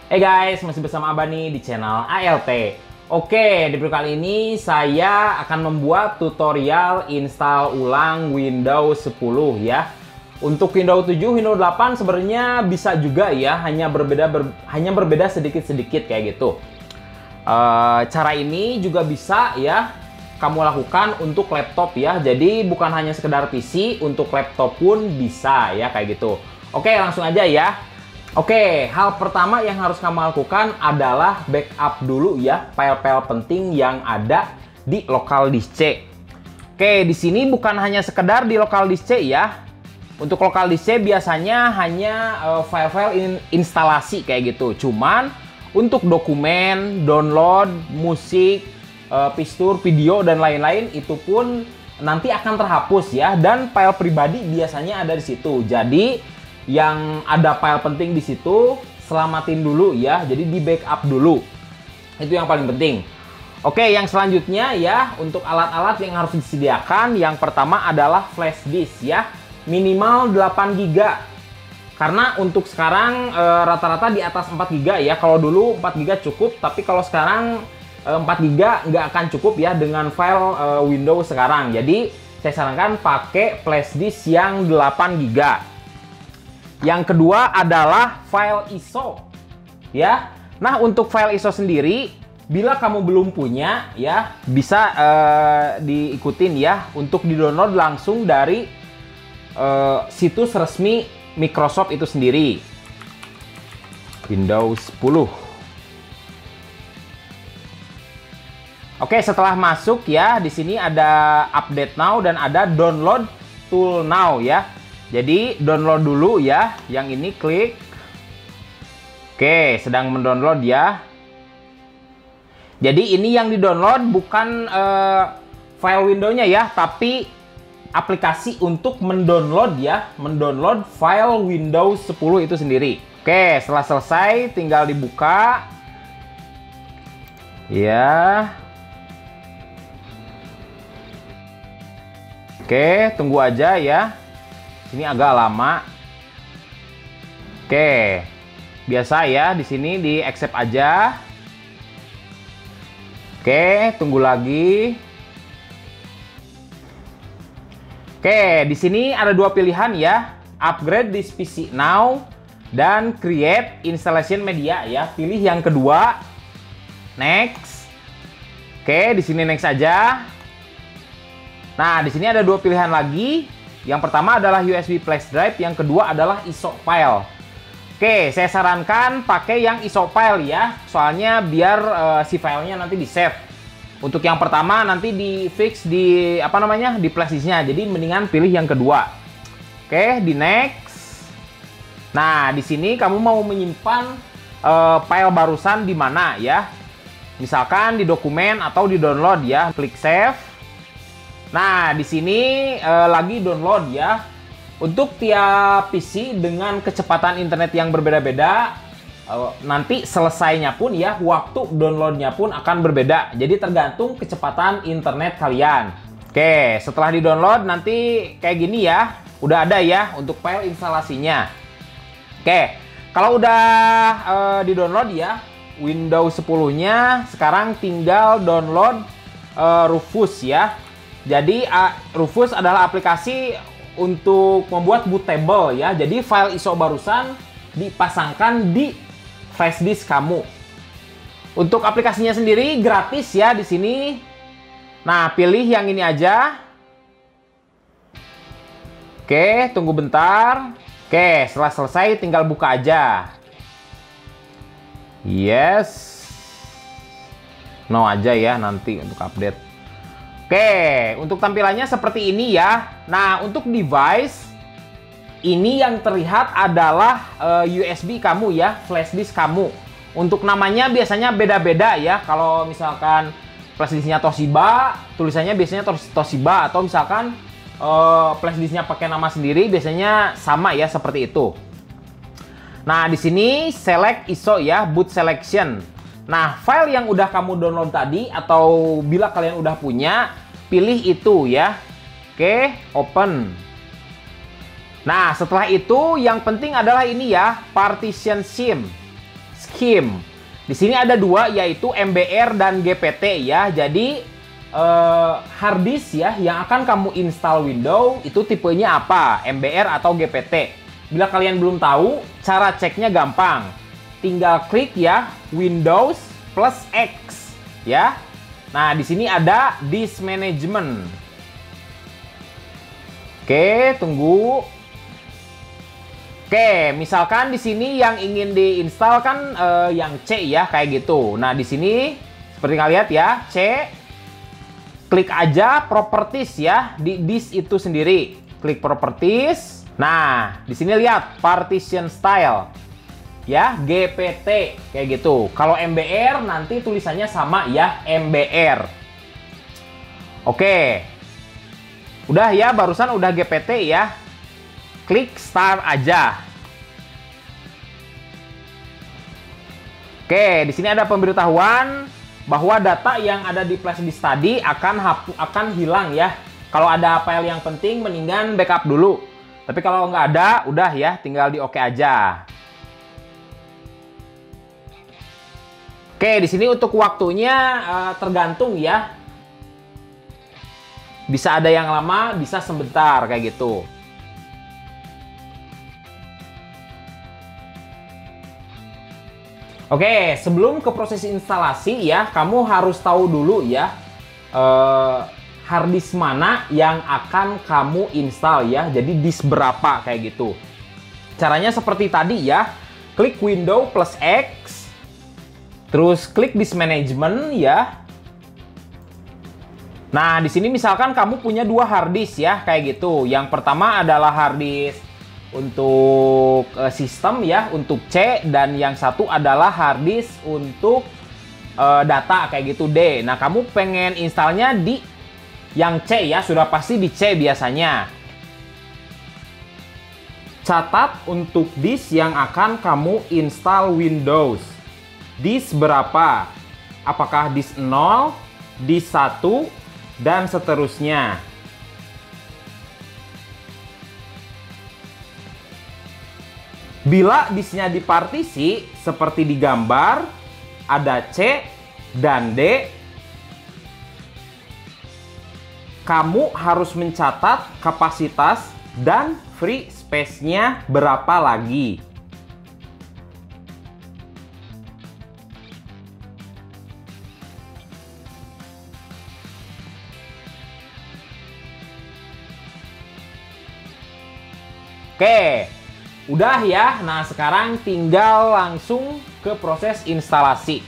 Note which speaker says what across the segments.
Speaker 1: Hey guys, masih bersama Abah nih di channel ALT. Oke, di video kali ini saya akan membuat tutorial install ulang Windows 10 ya. Untuk Windows 7, Windows 8 sebenarnya bisa juga ya, hanya berbeda sedikit-sedikit kayak gitu. Cara ini juga bisa ya kamu lakukan untuk laptop ya. Jadi bukan hanya sekedar PC, untuk laptop pun bisa ya kayak gitu. Oke, langsung aja ya. Oke, hal pertama yang harus kamu lakukan adalah backup dulu ya file-file penting yang ada di local disk C. Oke, di sini bukan hanya sekedar di local disk C ya. Untuk local disk C biasanya hanya file-file instalasi kayak gitu. Cuman untuk dokumen, download, musik, pistur, video dan lain-lain itu pun nanti akan terhapus ya. Dan file pribadi biasanya ada di situ. Jadi yang ada file penting di situ selamatin dulu ya, jadi di backup dulu, itu yang paling penting. Oke, yang selanjutnya ya, untuk alat-alat yang harus disediakan, yang pertama adalah flash disk ya, minimal 8 GB. Karena untuk sekarang rata-rata di atas 4 GB ya. Kalau dulu 4 GB cukup, tapi kalau sekarang 4 GB nggak akan cukup ya dengan file Windows sekarang. Jadi saya sarankan pakai flash disk yang 8 GB. Yang kedua adalah file ISO ya. Nah, untuk file ISO sendiri, bila kamu belum punya ya, bisa diikutin ya untuk di-download langsung dari situs resmi Microsoft itu sendiri. Windows 10. Oke, setelah masuk ya, di sini ada update now dan ada download tool now ya. Jadi download dulu ya, yang ini klik. Oke, sedang mendownload ya. Jadi ini yang di-download bukan file Windows-nya ya, tapi aplikasi untuk mendownload ya, mendownload file Windows 10 itu sendiri. Oke, setelah selesai tinggal dibuka. Ya. Oke, tunggu aja ya. Ini agak lama. Oke, biasa ya, di sini di accept aja. Oke, tunggu lagi. Oke, di sini ada dua pilihan ya, upgrade this PC now dan create installation media ya. Pilih yang kedua, next. Oke, di sini next aja. Nah, di sini ada dua pilihan lagi. Yang pertama adalah USB flash drive, yang kedua adalah ISO file. Oke, saya sarankan pakai yang ISO file ya, soalnya biar si filenya nanti di save. Untuk yang pertama nanti di fix di di flash disknya, jadi mendingan pilih yang kedua. Oke, di next. Nah, di sini kamu mau menyimpan file barusan di mana ya? Misalkan di dokumen atau di download ya, klik save. Nah, di sini lagi download ya. Untuk tiap PC dengan kecepatan internet yang berbeda-beda, nanti selesainya pun ya, waktu downloadnya pun akan berbeda. Jadi tergantung kecepatan internet kalian. Oke, setelah di-download nanti kayak gini ya. Udah ada ya untuk file instalasinya. Oke, kalau udah di-download ya, Windows 10-nya sekarang tinggal download Rufus ya. Jadi Rufus adalah aplikasi untuk membuat bootable ya. Jadi file ISO barusan dipasangkan di flash disk kamu. Untuk aplikasinya sendiri gratis ya di sini. Nah, pilih yang ini aja. Oke, tunggu bentar. Oke, setelah selesai tinggal buka aja. Yes. No aja ya nanti untuk update. Oke, untuk tampilannya seperti ini ya. Nah, untuk device ini yang terlihat adalah USB kamu ya, flash disk kamu. Untuk namanya biasanya beda-beda ya. Kalau misalkan flash disknya Toshiba, tulisannya biasanya Toshiba, atau misalkan flash disknya pakai nama sendiri, biasanya sama ya seperti itu. Nah, di sini select ISO ya, boot selection. Nah, file yang udah kamu download tadi atau bila kalian udah punya, pilih itu ya. Oke, open. Nah, setelah itu yang penting adalah ini ya, partition SIM. scheme. Di sini ada dua, yaitu MBR dan GPT ya. Jadi hard disk ya yang akan kamu install Windows itu tipenya apa, MBR atau GPT. Bila kalian belum tahu, cara ceknya gampang. Tinggal klik ya Windows plus X ya. Nah, di sini ada disk management. Oke, tunggu. Oke, misalkan di sini yang ingin diinstal kan yang C ya, kayak gitu. Nah, di sini seperti kalian lihat ya, C. Klik aja properties ya di disk itu sendiri. Klik properties. Nah, di sini lihat partition style. Ya, GPT kayak gitu. Kalau MBR nanti tulisannya sama ya, MBR. Oke. Udah ya, barusan udah GPT ya. Klik start aja. Oke, di sini ada pemberitahuan bahwa data yang ada di flash disk tadi akan hilang ya. Kalau ada file yang penting, mendingan backup dulu. Tapi kalau nggak ada, udah ya, tinggal di oke aja. Oke, di sini untuk waktunya tergantung ya. Bisa ada yang lama, bisa sebentar kayak gitu. Oke, sebelum ke proses instalasi ya, kamu harus tahu dulu ya hard disk mana yang akan kamu install ya. Jadi disk berapa kayak gitu. Caranya seperti tadi ya, klik Windows plus X, terus klik disk management ya. Nah, di sini misalkan kamu punya dua hard disk ya, kayak gitu. Yang pertama adalah hard disk untuk sistem ya, untuk C, dan yang satu adalah hard disk untuk data kayak gitu D. Nah, kamu pengen installnya di yang C ya, sudah pasti di C biasanya. Catat untuk disk yang akan kamu install Windows. Disk berapa? Apakah disk 0, disk 1, dan seterusnya. Bila disknya dipartisi seperti di gambar, ada C dan D, kamu harus mencatat kapasitas dan free space-nya berapa lagi. Oke. Udah ya, nah sekarang tinggal langsung ke proses instalasi.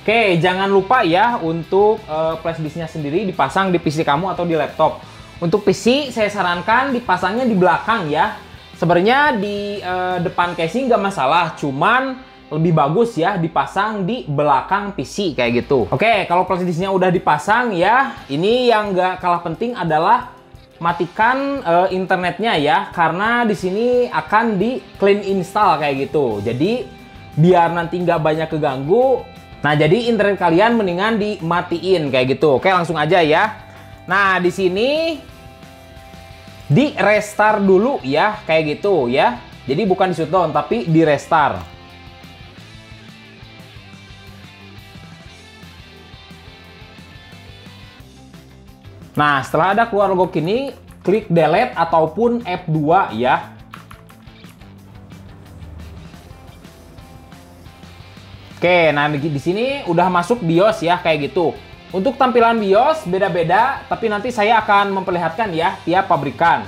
Speaker 1: Oke, jangan lupa ya untuk flash disknya sendiri dipasang di PC kamu atau di laptop. Untuk PC saya sarankan dipasangnya di belakang ya. Sebenarnya di depan casing nggak masalah, cuman lebih bagus ya dipasang di belakang PC kayak gitu. Oke, kalau flash disknya udah dipasang ya, ini yang nggak kalah penting adalah matikan internetnya ya, karena di sini akan di clean install kayak gitu. Jadi biar nanti nggak banyak keganggu. Nah, jadi internet kalian mendingan dimatiin kayak gitu. Oke, langsung aja ya. Nah, di sini di restart dulu ya, kayak gitu ya. Jadi bukan di shutdown tapi di restart. Nah, setelah ada keluar logo kini, klik delete ataupun F2 ya. Oke, nah di sini udah masuk BIOS ya, kayak gitu. Untuk tampilan BIOS beda-beda, tapi nanti saya akan memperlihatkan ya tiap pabrikan.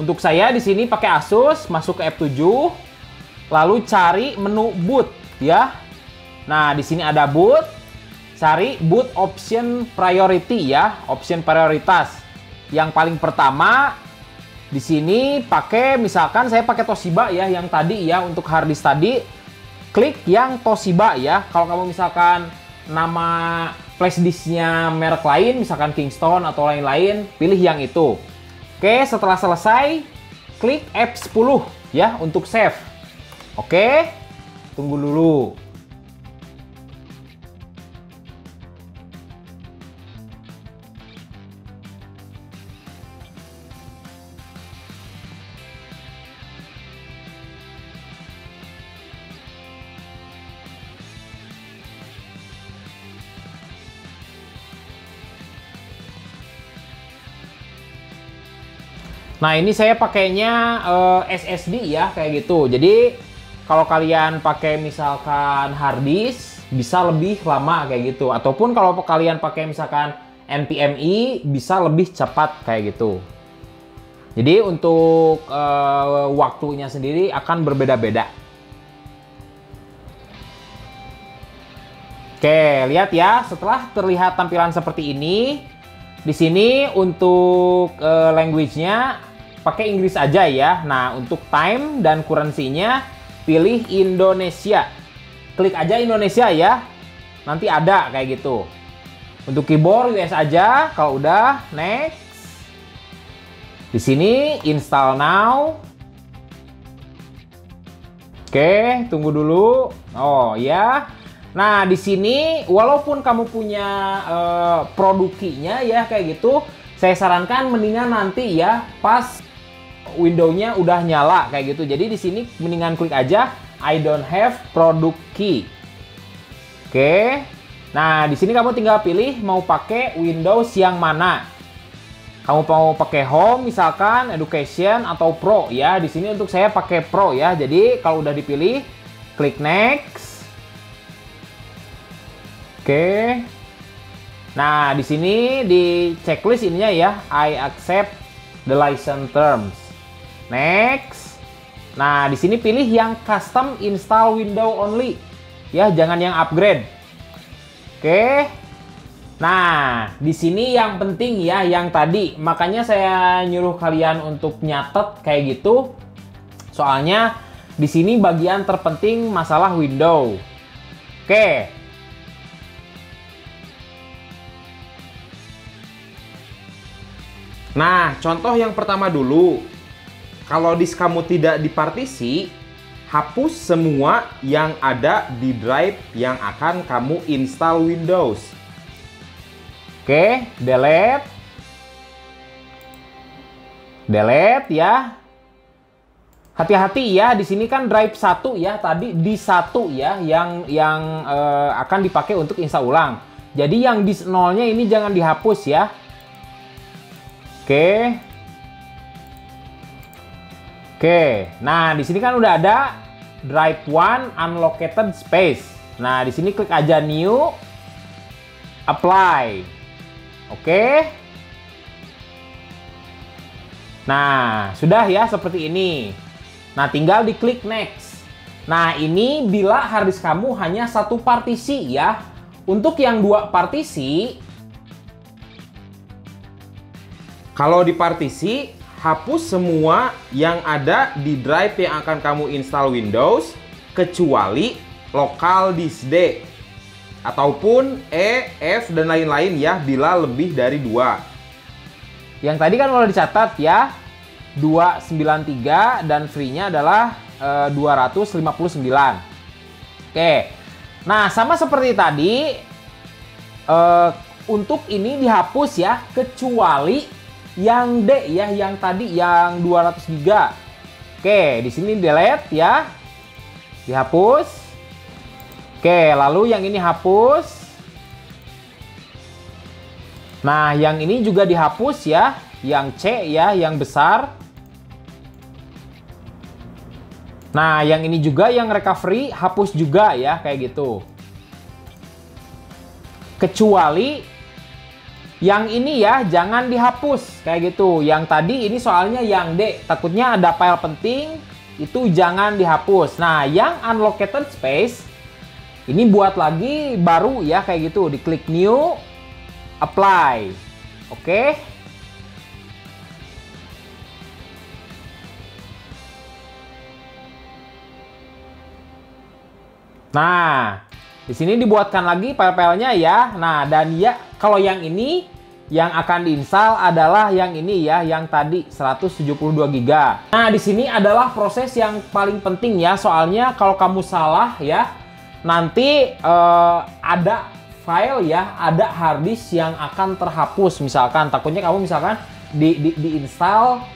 Speaker 1: Untuk saya di sini pakai Asus, masuk ke F7, lalu cari menu boot ya. Nah, di sini ada boot. Cari boot option priority ya, option prioritas. Yang paling pertama di sini pakai, misalkan saya pakai Toshiba ya, yang tadi ya untuk hard disk tadi, klik yang Toshiba ya. Kalau kamu misalkan nama flash disknya merek lain, misalkan Kingston atau lain-lain, pilih yang itu. Oke, setelah selesai, klik F10 ya untuk save. Oke, tunggu dulu. Nah, ini saya pakainya SSD ya, kayak gitu. Jadi, kalau kalian pakai misalkan hard disk, bisa lebih lama kayak gitu. Ataupun kalau kalian pakai misalkan NVMe, bisa lebih cepat kayak gitu. Jadi, untuk waktunya sendiri akan berbeda-beda. Oke, lihat ya, setelah terlihat tampilan seperti ini, di sini untuk language-nya pakai Inggris aja ya. Nah, untuk time dan currency-nya pilih Indonesia. Klik aja Indonesia ya. Nanti ada kayak gitu. Untuk keyboard US aja. Kalau udah, next. Di sini install now. Oke, tunggu dulu. Oh ya. Nah, di sini walaupun kamu punya produk key-nya ya kayak gitu, saya sarankan mendingan nanti ya pas Windows-nya udah nyala kayak gitu. Jadi di sini mendingan klik aja I don't have product key. Oke. Nah, di sini kamu tinggal pilih mau pakai Windows yang mana. Kamu mau pakai Home misalkan, Education atau Pro ya. Di sini untuk saya pakai Pro ya. Jadi kalau udah dipilih, klik next. Oke. Nah, di sini di checklist ininya ya, I accept the license terms. Next. Nah, di sini pilih yang custom install window only. Ya, jangan yang upgrade. Oke. Nah, di sini yang penting ya, yang tadi. Makanya saya nyuruh kalian untuk nyatet kayak gitu. Soalnya di sini bagian terpenting masalah window. Oke. Nah, contoh yang pertama dulu. Kalau disk kamu tidak dipartisi, hapus semua yang ada di drive yang akan kamu install Windows. Oke, delete. Delete ya. Hati-hati ya, di sini kan drive 1 ya, tadi di 1 ya yang akan dipakai untuk install ulang. Jadi yang disk 0-nya ini jangan dihapus ya. Oke. Oke, nah di sini kan udah ada drive 1 unallocated space. Nah, di sini klik aja new, apply. Oke. Nah, sudah ya seperti ini. Nah, tinggal diklik next. Nah, ini bila hard disk kamu hanya satu partisi ya. Untuk yang 2 partisi, kalau di partisi, hapus semua yang ada di drive yang akan kamu install Windows, kecuali local disk D ataupun E, F, dan lain-lain ya, bila lebih dari 2. Yang tadi kan udah dicatat ya, 293 dan free-nya adalah 259. Oke, nah sama seperti tadi, untuk ini dihapus ya, kecuali yang D ya, yang tadi yang 200 GB. Oke, di sini delete ya. Dihapus. Oke, lalu yang ini hapus. Nah, yang ini juga dihapus ya, yang C ya, yang besar. Nah, yang ini juga yang recovery hapus juga ya, kayak gitu. Kecuali yang ini ya, jangan dihapus kayak gitu. Yang tadi ini soalnya yang D, takutnya ada file penting, itu jangan dihapus. Nah, yang unallocated space ini buat lagi baru ya, kayak gitu. Diklik new, apply. Oke. Nah, di sini dibuatkan lagi file-filenya ya. Nah, dan ya kalau yang ini yang akan diinstal adalah yang ini ya, yang tadi 172 GB. Nah, di sini adalah proses yang paling penting ya, soalnya kalau kamu salah ya, nanti ada file ya, ada hard disk yang akan terhapus. Misalkan takutnya kamu misalkan diinstal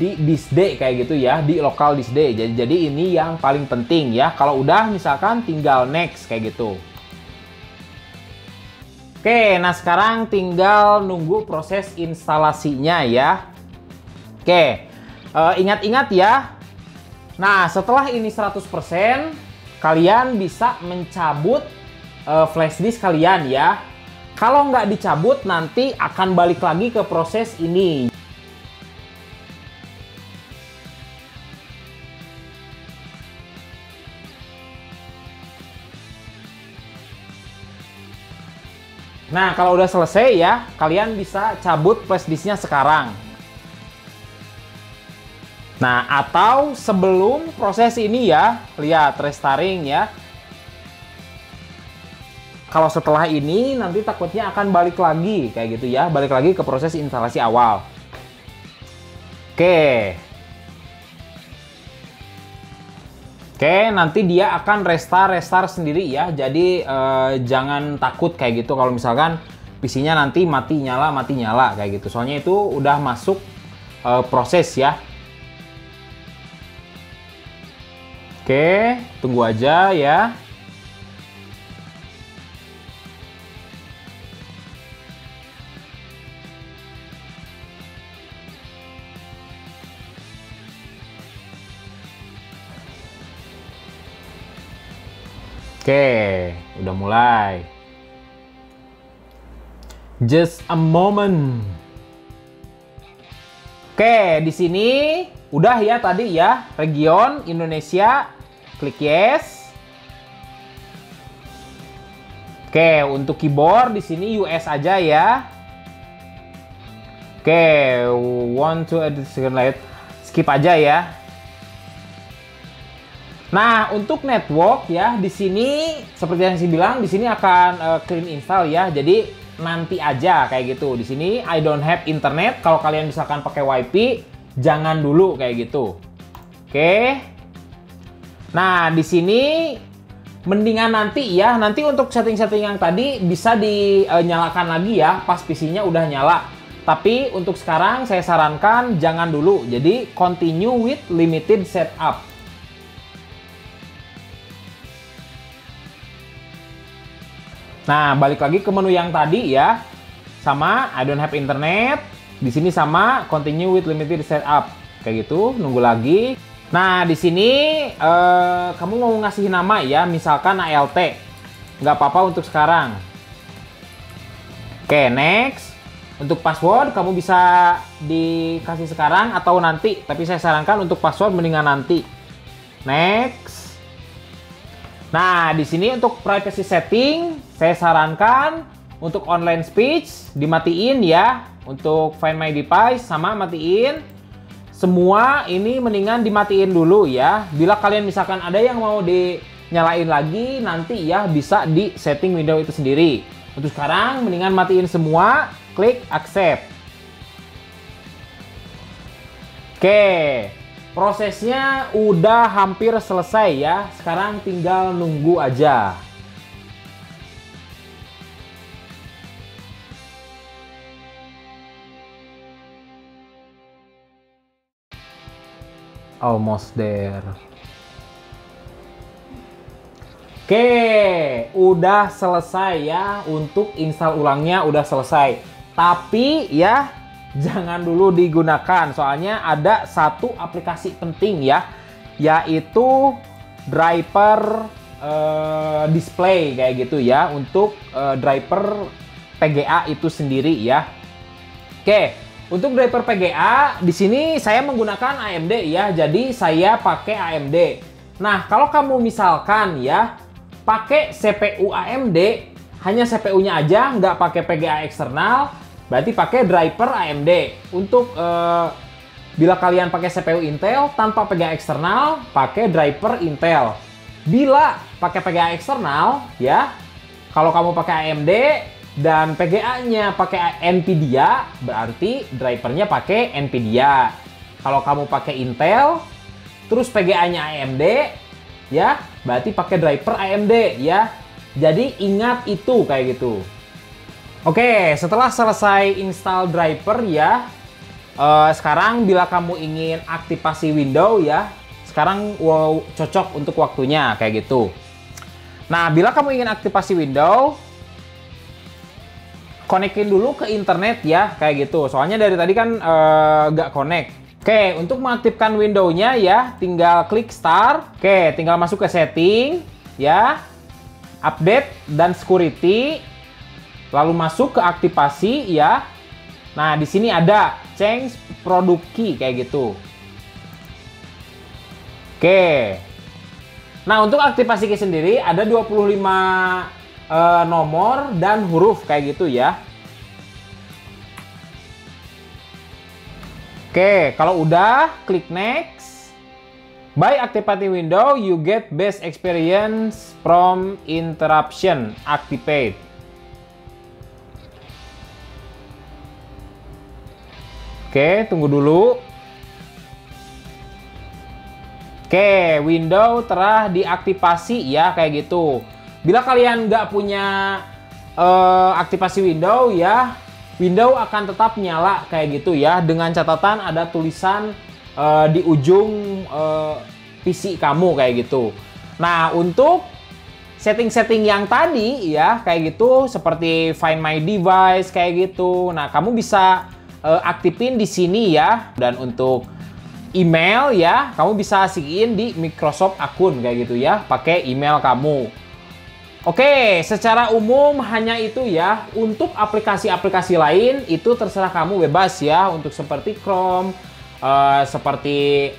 Speaker 1: di disk D kayak gitu ya, di local disk D. Jadi ini yang paling penting ya. Kalau udah misalkan tinggal next kayak gitu. Oke, nah sekarang tinggal nunggu proses instalasinya ya. Oke, ingat-ingat ya. Nah, setelah ini 100%, kalian bisa mencabut flash disk kalian ya. Kalau nggak dicabut, nanti akan balik lagi ke proses ini. Nah, kalau udah selesai ya, kalian bisa cabut flash disknya sekarang. Nah, atau sebelum proses ini ya, lihat restoring ya. Kalau setelah ini nanti takutnya akan balik lagi kayak gitu ya, balik lagi ke proses instalasi awal. Oke. Oke, nanti dia akan restart sendiri ya. Jadi jangan takut kayak gitu kalau misalkan PC-nya nanti mati nyala kayak gitu. Soalnya itu udah masuk proses ya. Oke, tunggu aja ya. Oke, udah mulai. Just a moment. Oke, di sini udah ya tadi ya, region Indonesia, klik yes. Oke, untuk keyboard di sini US aja ya. Oke, want to edit second light, skip aja ya. Nah, untuk network ya di sini seperti yang saya bilang di sini akan clean install ya. Jadi nanti aja kayak gitu. Di sini I don't have internet. Kalau kalian misalkan pakai WiFi, jangan dulu kayak gitu. Oke. Nah, di sini mendingan nanti ya. Nanti untuk setting-setting yang tadi bisa dinyalakan lagi ya pas PC-nya udah nyala. Tapi untuk sekarang saya sarankan jangan dulu. Jadi continue with limited setup. Nah, balik lagi ke menu yang tadi ya. Sama I don't have internet. Di sini sama continue with limited setup. Kayak gitu, nunggu lagi. Nah, di sini kamu mau ngasih nama ya, misalkan ALT. Nggak apa-apa untuk sekarang. Oke, next. Untuk password kamu bisa dikasih sekarang atau nanti, tapi saya sarankan untuk password mendingan nanti. Next. Nah, di sini untuk privacy setting, saya sarankan untuk online speech dimatiin ya. Untuk Find My Device sama matiin. Semua ini mendingan dimatiin dulu ya. Bila kalian misalkan ada yang mau dinyalain lagi, nanti ya bisa di setting window itu sendiri. Untuk sekarang, mendingan matiin semua, klik accept. Oke. Prosesnya udah hampir selesai ya. Sekarang tinggal nunggu aja. Almost there. Oke, udah selesai ya. Untuk install ulangnya udah selesai. Tapi ya jangan dulu digunakan, soalnya ada satu aplikasi penting ya, yaitu driver display kayak gitu ya, untuk driver PGA itu sendiri ya. Oke, untuk driver PGA di sini saya menggunakan AMD ya, jadi saya pakai AMD. Nah, kalau kamu misalkan ya pakai CPU AMD, hanya CPU-nya aja, nggak pakai PGA eksternal, berarti pakai driver AMD. Untuk bila kalian pakai CPU Intel tanpa PGA eksternal, pakai driver Intel. Bila pakai PGA eksternal ya, kalau kamu pakai AMD dan PGA-nya pakai Nvidia, berarti drivernya pakai Nvidia. Kalau kamu pakai Intel terus PGA-nya AMD ya, berarti pakai driver AMD ya. Jadi ingat itu kayak gitu. Oke, setelah selesai install driver ya, sekarang bila kamu ingin aktivasi Windows ya, sekarang cocok untuk waktunya kayak gitu. Nah, bila kamu ingin aktivasi Windows, konekin dulu ke internet ya, kayak gitu. Soalnya dari tadi kan nggak connect. Oke, untuk mengaktifkan window-nya ya, tinggal klik start. Oke, tinggal masuk ke setting ya. Update dan security. Lalu masuk ke aktivasi ya. Nah, di sini ada change product key kayak gitu. Oke. Nah, untuk aktivasi key sendiri ada 25 nomor dan huruf kayak gitu ya. Oke, kalau udah, klik next. By activating window, you get best experience from interruption. Activate. Oke, tunggu dulu. Oke, window telah diaktifasi ya, kayak gitu. Bila kalian nggak punya aktivasi window ya, window akan tetap nyala kayak gitu ya, dengan catatan ada tulisan di ujung PC kamu kayak gitu. Nah, untuk setting-setting yang tadi ya kayak gitu, seperti Find My Device kayak gitu. Nah, kamu bisa aktifin di sini ya. Dan untuk email ya, kamu bisa asihin di Microsoft akun kayak gitu ya, pakai email kamu. Oke, secara umum hanya itu ya. Untuk aplikasi-aplikasi lain itu terserah kamu, bebas ya. Untuk seperti Chrome, seperti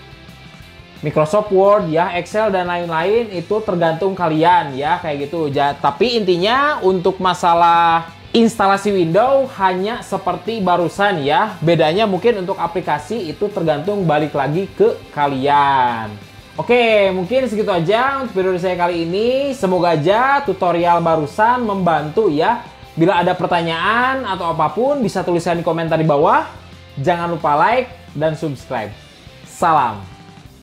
Speaker 1: Microsoft Word ya, Excel dan lain-lain itu tergantung kalian ya, kayak gitu. Tapi intinya untuk masalah instalasi Windows hanya seperti barusan ya. Bedanya mungkin untuk aplikasi itu tergantung, balik lagi ke kalian. Oke, mungkin segitu aja untuk video saya kali ini. Semoga aja tutorial barusan membantu ya. Bila ada pertanyaan atau apapun bisa tuliskan di komentar di bawah. Jangan lupa like dan subscribe. Salam.